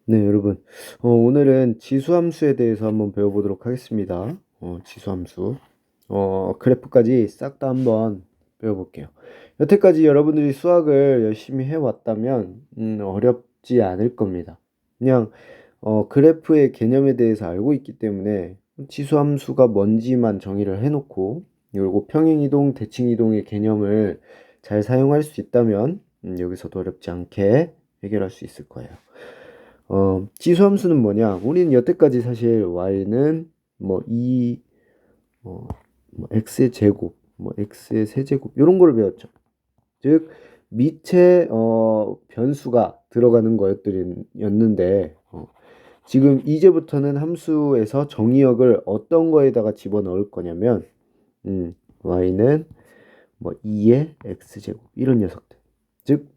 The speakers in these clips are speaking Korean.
네, 여러분. 오늘은 지수함수에 대해서 한번 배워보도록 하겠습니다. 지수함수. 그래프까지 싹 다 한번 배워볼게요. 여태까지 여러분들이 수학을 열심히 해왔다면, 어렵지 않을 겁니다. 그냥, 그래프의 개념에 대해서 알고 있기 때문에 지수함수가 뭔지만 정의를 해놓고, 그리고 평행이동, 대칭이동의 개념을 잘 사용할 수 있다면, 여기서도 어렵지 않게 해결할 수 있을 거예요. 지수함수는 뭐냐? 우리는 여태까지 사실 y는 뭐 2, 뭐 x의 제곱, 뭐 x의 세제곱 이런 거를 배웠죠. 즉 밑에 변수가 들어가는 거였는데 지금 이제부터는 함수에서 정의역을 어떤 거에다가 집어넣을 거냐면 y는 뭐 2의 x제곱 이런 녀석들. 즉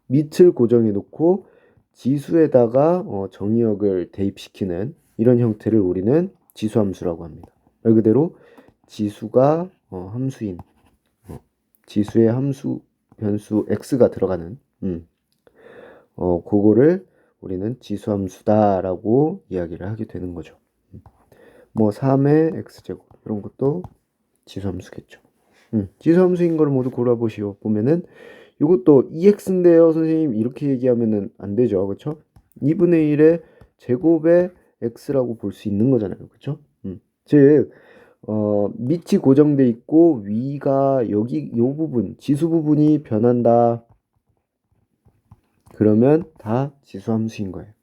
밑을 고정해 놓고 지수에다가 정의역을 대입시키는 이런 형태를 우리는 지수함수라고 합니다. 말 그대로 지수가 함수인 지수의 함수 변수 x가 들어가는 그거를 우리는 지수함수다라고 이야기를 하게 되는 거죠. 뭐 3의 x제곱 이런 것도 지수함수겠죠. 지수함수인 걸 모두 골라보시오. 보면은 이것도 2x인데요 선생님 이렇게 얘기하면은 안 되죠, 그렇죠? 2분의 1의 제곱의 x라고 볼 수 있는 거잖아요, 그렇죠? 즉 밑이 고정돼 있고 위가 여기 요 부분 지수 부분이 변한다. 그러면 다 지수함수인 거예요.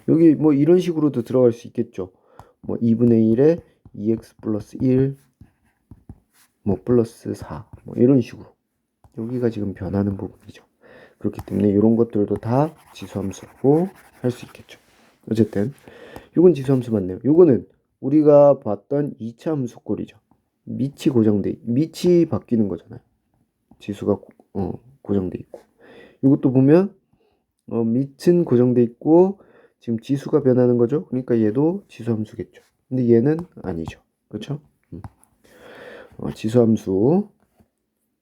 여기 뭐 이런 식으로도 들어갈 수 있겠죠. 뭐 2분의 1에 2x 플러스 1, 뭐 플러스 4, 뭐 이런 식으로. 여기가 지금 변하는 부분이죠. 그렇기 때문에 이런 것들도 다 지수함수고 할 수 있겠죠. 어쨌든 이건 지수함수 맞네요. 이거는 우리가 봤던 2차 함수꼴이죠. 밑이 바뀌는 거잖아요. 지수가 고정돼 있고 이것도 보면 밑은 고정돼 있고 지금 지수가 변하는 거죠. 그러니까 얘도 지수함수겠죠. 근데 얘는 아니죠. 그렇죠? 지수함수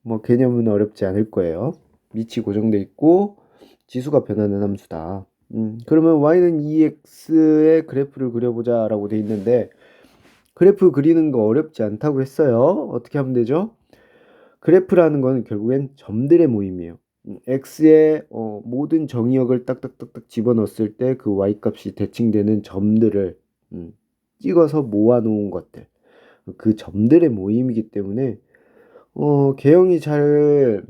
뭐 개념은 어렵지 않을 거예요. 밑이 고정돼 있고 지수가 변하는 함수다. 그러면 y는 2x의 그래프를 그려보자 라고 돼 있는데 그래프 그리는 거 어렵지 않다고 했어요. 어떻게 하면 되죠? 그래프라는 건 결국엔 점들의 모임이에요. x의 모든 정의역을 딱딱딱딱 집어넣었을 때 그 y값이 대칭되는 점들을 찍어서 모아놓은 것들. 그 점들의 모임이기 때문에 개형이 잘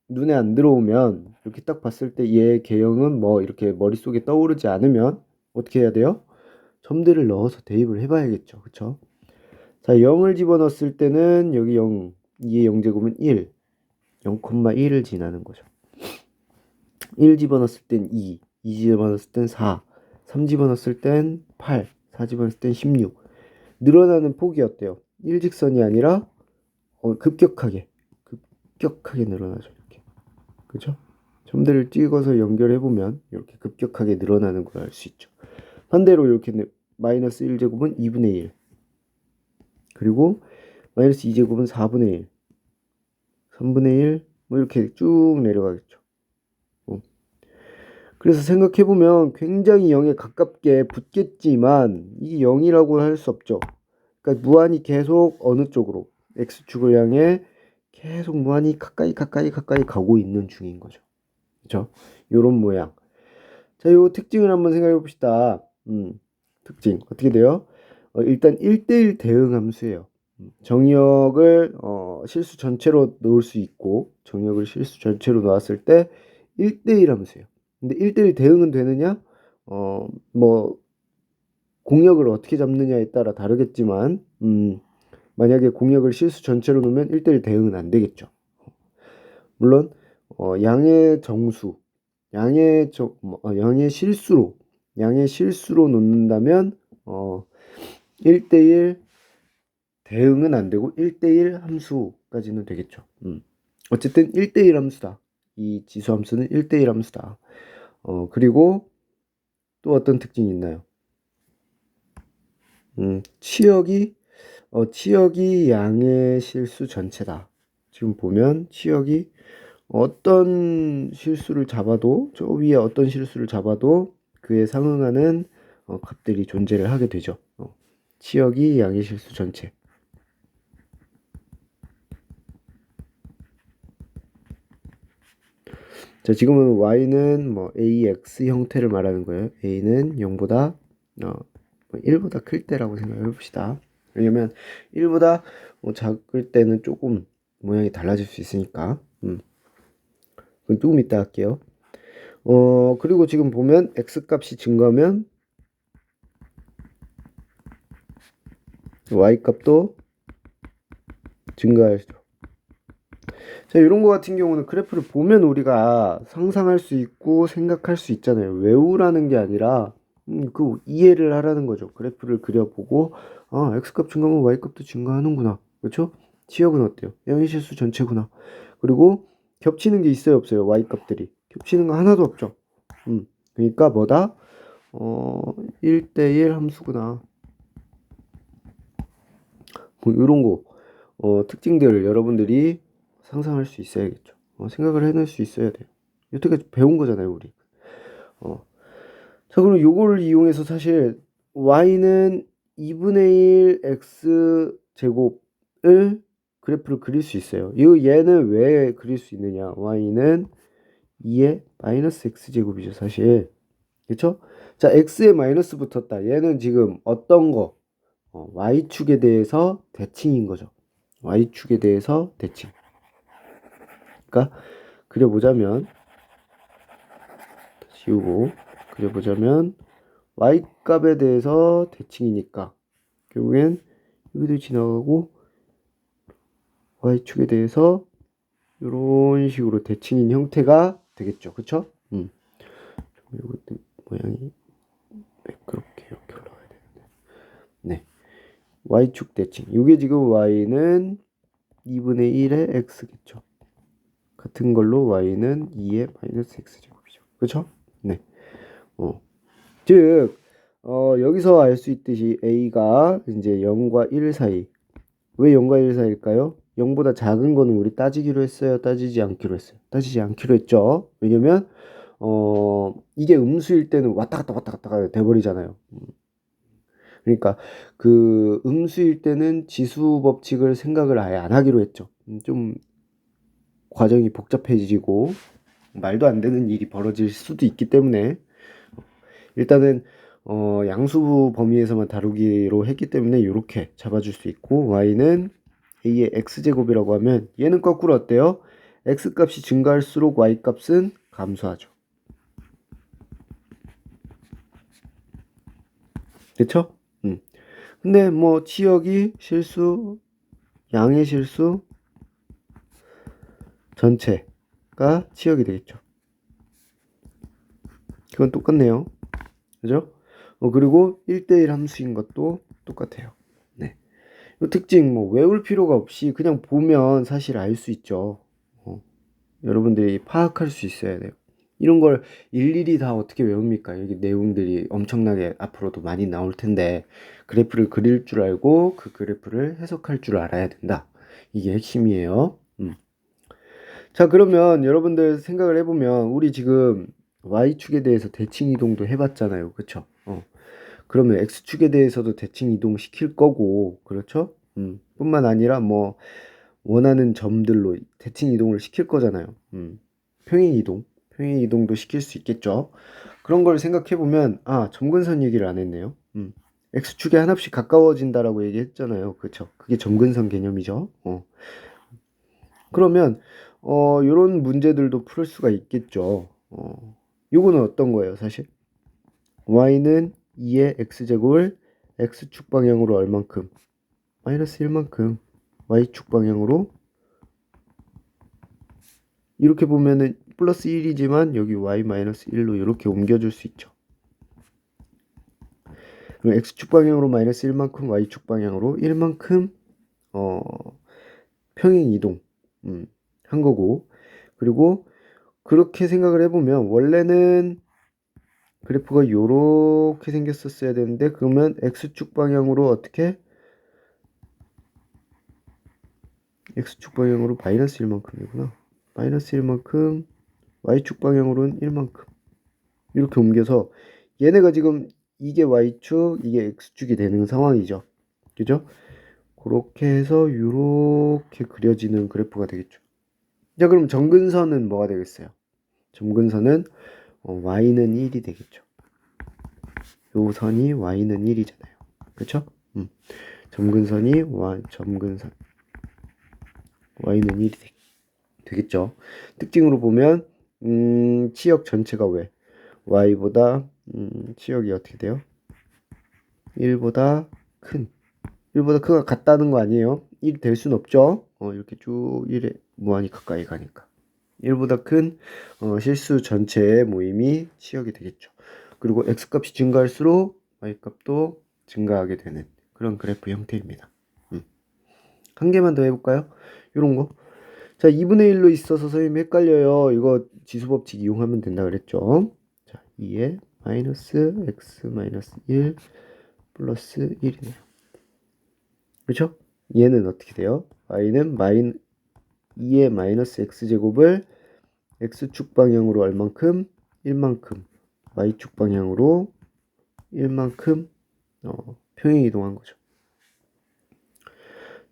눈에 안 들어오면 이렇게 딱 봤을 때 얘 개형은 뭐 이렇게 머릿속에 떠오르지 않으면 어떻게 해야 돼요? 점들을 넣어서 대입을 해봐야겠죠. 그쵸? 자, 0을 집어넣었을 때는 여기 0, 2의 0제곱은 1, 0,1을 지나는 거죠. 1 집어넣었을 땐 2, 2 집어넣었을 땐 4, 3 집어넣었을 땐 8, 4 집어넣었을 땐 16. 늘어나는 폭이 어때요? 일직선이 아니라 급격하게 늘어나죠. 이렇게. 그죠? 점들을 찍어서 연결해보면 이렇게 급격하게 늘어나는 걸 알 수 있죠. 반대로 이렇게 마이너스 1제곱은 2분의 1 그리고 마이너스 2제곱은 4분의 1 3분의 1 뭐 이렇게 쭉 내려가겠죠. 그래서 생각해보면 굉장히 0에 가깝게 붙겠지만 이게 0이라고 할 수 없죠. 그러니까 무한히 계속 어느 쪽으로 x축을 향해 계속 무한히 가까이 가고 있는 중인 거죠. 그렇죠? 요런 모양. 자, 요 특징을 한번 생각해 봅시다. 특징 어떻게 돼요? 일단 1대1 대응 함수예요. 정의역을 실수 전체로 놓을 수 있고 정의역을 실수 전체로 놓았을 때 1대1 함수예요. 근데 1대1 대응은 되느냐? 뭐 공역을 어떻게 잡느냐에 따라 다르겠지만 만약에 공역을 실수 전체로 놓으면 1대1 대응은 안 되겠죠. 물론 양의 정수 양의 실수로 놓는다면 1대1 대응은 안 되고 1대1 함수까지는 되겠죠. 어쨌든 1대1 함수다. 이 지수 함수는 1대1 함수다. 그리고 또 어떤 특징이 있나요? 치역이 양의 실수 전체다. 지금 보면 치역이 어떤 실수를 잡아도 저 위에 어떤 실수를 잡아도 그에 상응하는 값들이 존재를 하게 되죠. 치역이 양의 실수 전체. 자, 지금은 y는 뭐 ax 형태를 말하는 거예요. a는 0보다 1보다 클 때라고 생각해 봅시다. 왜냐면 1보다 작을 때는 조금 모양이 달라질 수 있으니까. 그건 조금 이따 할게요. 그리고 지금 보면 x 값이 증가하면 y 값도 증가하죠. 자, 이런 거 같은 경우는 그래프를 보면 우리가 상상할 수 있고 생각할 수 있잖아요. 외우라는 게 아니라 그 이해를 하라는 거죠. 그래프를 그려보고 x값 증가하면 y값도 증가하는구나. 그렇죠? 치역은 어때요? 양의 실수 전체구나. 그리고 겹치는 게 있어요, 없어요? y값들이. 겹치는 거 하나도 없죠. 그러니까 뭐다? 1대1 함수구나. 뭐 이런 거 특징들을 여러분들이 상상할 수 있어야겠죠. 생각을 해낼 수 있어야 돼요. 여태까지 배운 거잖아요, 우리. 자, 그럼 요거를 이용해서 사실 y는 2분의 1 x 제곱을 그래프를 그릴 수 있어요. 얘는 왜 그릴 수 있느냐? y는 2의 마이너스 x 제곱이죠, 사실. 그렇죠? 자, x에 마이너스 붙었다. 얘는 지금 어떤 거? y축에 대해서 대칭인 거죠. y축에 대해서 대칭. 그러니까 그려보자면 지우고 그려보자면 y값에 대해서 대칭이니까 결국엔 여기도 지나가고 y축에 대해서 이런 식으로 대칭인 형태가 되겠죠. 그쵸? 이것도 모양이 매끄럽게 이렇게 올라가야 되는데. 네. y축 대칭. 이게 지금 y는 2분의 1의 x겠죠. 같은 걸로 y는 2의 마이너스 x제곱이죠. 그쵸? 네. 즉, 여기서 알 수 있듯이 a가 이제 0과 1 사이. 왜 0과 1 사이일까요? 0보다 작은 거는 우리 따지기로 했어요? 따지지 않기로 했어요? 따지지 않기로 했죠. 왜냐면, 이게 음수일 때는 왔다 갔다 돼버리잖아요. 그러니까 그 음수일 때는 지수 법칙을 생각을 아예 안 하기로 했죠. 좀 과정이 복잡해지고 말도 안 되는 일이 벌어질 수도 있기 때문에 일단은 양수부 범위에서만 다루기로 했기 때문에 이렇게 잡아줄 수 있고 y는 a의 x제곱이라고 하면 얘는 거꾸로 어때요? x값이 증가할수록 y값은 감소하죠. 그쵸? 근데 뭐 치역이 실수, 양의 실수 전체가 치역이 되겠죠. 그건 똑같네요. 그죠? 그리고 1대1 함수인 것도 똑같아요. 네. 이 특징 뭐 외울 필요가 없이 그냥 보면 사실 알 수 있죠. 여러분들이 파악할 수 있어야 돼요. 이런 걸 일일이 다 어떻게 외웁니까? 여기 내용들이 엄청나게 앞으로도 많이 나올 텐데 그래프를 그릴 줄 알고 그 그래프를 해석할 줄 알아야 된다. 이게 핵심이에요. 자, 그러면 여러분들 생각을 해보면 우리 지금 y축에 대해서 대칭 이동도 해봤잖아요. 그쵸? 그러면 x축에 대해서도 대칭 이동 시킬 거고, 그렇죠? 뿐만 아니라 뭐 원하는 점들로 대칭 이동을 시킬 거잖아요. 평행 이동도 시킬 수 있겠죠. 그런 걸 생각해 보면 점근선 얘기를 안 했네요. x축에 하나씩 가까워진다라고 얘기했잖아요. 그렇죠? 그게 점근선 개념이죠. 그러면 요런 문제들도 풀 수가 있겠죠. 요거는 어떤 거예요, 사실? y는 2의 x제곱을 x축 방향으로 얼만큼? 마이너스 1만큼 y축 방향으로 이렇게 보면은 플러스 1이지만 여기 y 마이너스 1로 이렇게 옮겨줄 수 있죠. 그럼 x축 방향으로 마이너스 1만큼 y축 방향으로 1만큼 평행 이동 한 거고 그리고 그렇게 생각을 해보면 원래는 그래프가 요렇게 생겼었어야 되는데 그러면 x축 방향으로 어떻게 x축 방향으로 마이너스 1만큼이구나. 마이너스 1만큼 y축 방향으로는 1만큼 이렇게 옮겨서 얘네가 지금 이게 y축, 이게 x축이 되는 상황이죠. 그죠? 그렇게 해서 이렇게 그려지는 그래프가 되겠죠. 자, 그럼 점근선은 뭐가 되겠어요? 점근선은 y는 1이 되겠죠. 요 선이 y는 1이잖아요. 그쵸? 점근선이 점근선 y는 1이 되겠죠. 특징으로 보면 치역 전체가 왜 y보다 치역이 어떻게 돼요? 1보다 큰 1보다 크가 같다는 거 아니에요? 1이 될 순 없죠. 이렇게 쭉 1에 무한히 가까이 가니까 1보다 큰 실수 전체의 모임이 치역이 되겠죠. 그리고 x값이 증가할수록 y값도 증가하게 되는 그런 그래프 형태입니다. 한 개만 더 해볼까요? 이런 거. 자, 2분의 1로 있어서 선생님이 헷갈려요. 이거 지수법칙 이용하면 된다 그랬죠. 자, 2에 마이너스 x 마이너스 1 플러스 1이네요. 그렇죠? 얘는 어떻게 돼요? y는 2의 마이너스 x제곱을 x축 방향으로 얼만큼? 1만큼 y축 방향으로 1만큼 평행 이동한 거죠.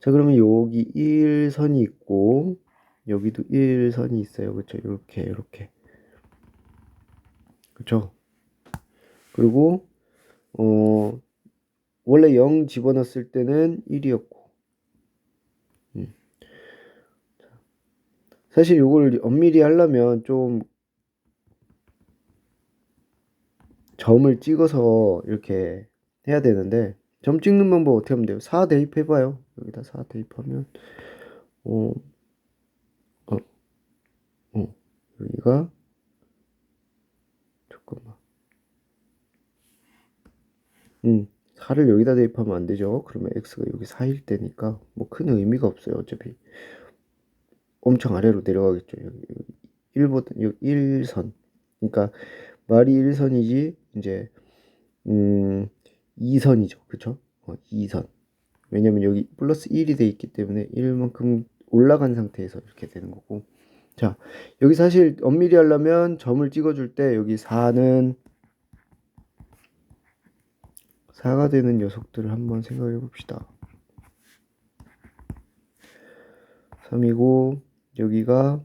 자, 그러면 여기 1선이 있고 여기도 1선이 있어요. 그렇죠? 이렇게 그렇죠? 그리고 원래 0 집어넣었을 때는 1이었고 사실 이걸 엄밀히 하려면 좀 점을 찍어서 이렇게 해야 되는데 점 찍는 방법 어떻게 하면 돼요? 4 대입해봐요. 여기다 4 대입하면 어, 어, 여기가 잠깐만 4를 여기다 대입하면 안 되죠. 그러면 x가 여기 4일 때니까 뭐 큰 의미가 없어요. 어차피 엄청 아래로 내려가겠죠. 여기 1보다 여기 1선 그러니까 말이 1선이지 이제 2선이죠. 그쵸? 2선. 왜냐면 여기 플러스 1이 돼 있기 때문에 1만큼 올라간 상태에서 이렇게 되는 거고. 자, 여기 사실 엄밀히 하려면 점을 찍어줄 때 여기 4는 4가 되는 녀석들을 한번 생각해 봅시다. 3이고 여기가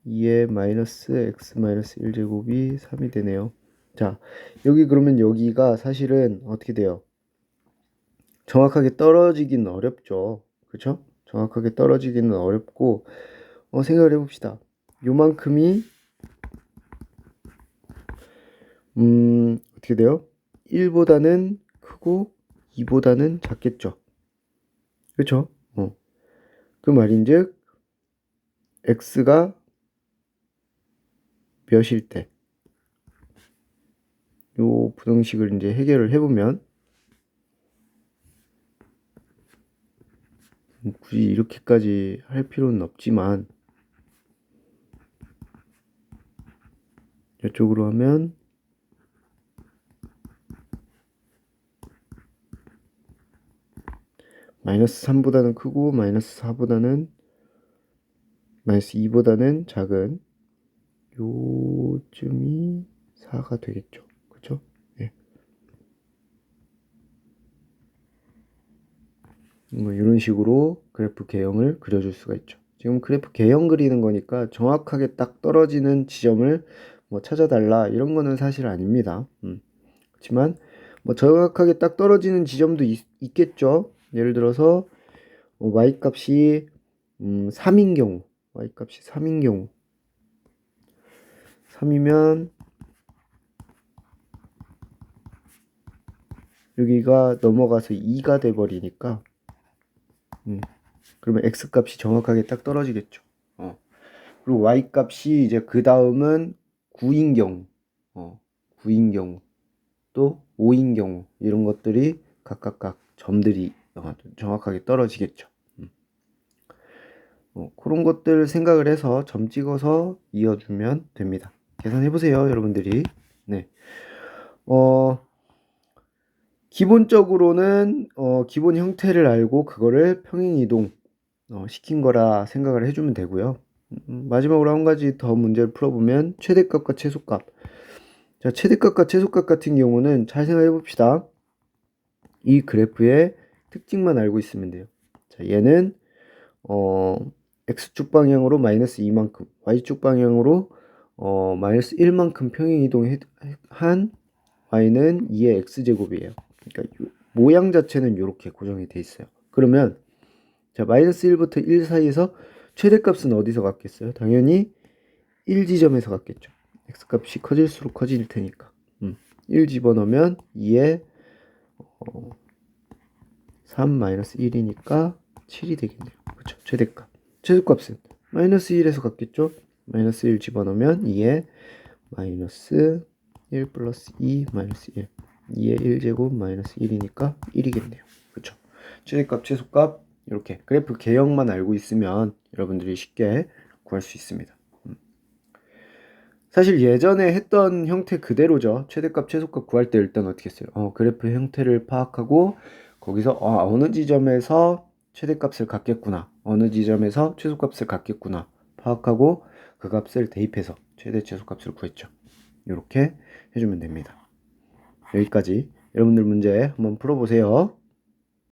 2의 마이너스 x 마이너스 1제곱이 3이 되네요. 자, 여기 그러면 여기가 사실은 어떻게 돼요? 정확하게 떨어지긴 어렵죠. 그쵸? 정확하게 떨어지기는 어렵고 생각을 해봅시다. 요만큼이 어떻게 돼요? 1보다는 크고 2보다는 작겠죠. 그쵸? 그 말인즉 x가 몇일 때 요 부등식을 이제 해결을 해보면 굳이 이렇게까지 할 필요는 없지만 이쪽으로 하면 마이너스 3보다는 크고 마이너스 4보다는 마이너스 2보다는 작은 요쯤이 4가 되겠죠. 그쵸? 네. 뭐 이런 식으로 그래프 개형을 그려줄 수가 있죠. 지금 그래프 개형 그리는 거니까 정확하게 딱 떨어지는 지점을 뭐 찾아달라 이런 거는 사실 아닙니다. 그렇지만 뭐 정확하게 딱 떨어지는 지점도 있겠죠. 예를 들어서 y 값이 3인 경우 y 값이 3인 경우 3이면 여기가 넘어가서 2가 돼 버리니까 그러면 x 값이 정확하게 딱 떨어지겠죠. 그리고 y 값이 이제 그 다음은 9인 경우 9인 경우 또 5인 경우 이런 것들이 각각 점들이 정확하게 떨어지겠죠. 그런 것들 생각을 해서 점 찍어서 이어주면 됩니다. 계산해 보세요, 여러분들이. 네. 기본적으로는 기본 형태를 알고 그거를 평행 이동 시킨 거라 생각을 해주면 되고요. 마지막으로 한 가지 더 문제를 풀어보면 최대값과 최소값. 자, 최대값과 최소값 같은 경우는 잘 생각해 봅시다. 이 그래프의 특징만 알고 있으면 돼요. 자, 얘는 x축 방향으로 마이너스 2만큼, y축 방향으로 마이너스 1만큼 평행 이동한 y는 2의 x제곱이에요. 그러니까 모양 자체는 이렇게 고정이 돼 있어요. 그러면 자, 마이너스 1부터 1 사이에서 최대값은 어디서 갖겠어요? 당연히 1지점에서 갖겠죠. x값이 커질수록 커질 테니까. 1 집어넣으면 2에 3-1이니까 7이 되겠네요. 그렇죠. 최대값. 최소값은 마이너스 1에서 갖겠죠. 마이너스 1 집어넣으면 2에 마이너스 1 플러스 2 마이너스 1. 2의 1제곱 마이너스 1이니까 1이겠네요. 그렇죠. 최대값, 최소값 이렇게 그래프 개형만 알고 있으면 여러분들이 쉽게 구할 수 있습니다. 사실 예전에 했던 형태 그대로죠. 최대값, 최소값 구할 때 일단 어떻게 했어요? 그래프 형태를 파악하고 거기서 어느 지점에서 최대값을 갖겠구나, 어느 지점에서 최소값을 갖겠구나 파악하고 그 값을 대입해서 최대, 최소값을 구했죠. 이렇게 해주면 됩니다. 여기까지 여러분들 문제 한번 풀어보세요.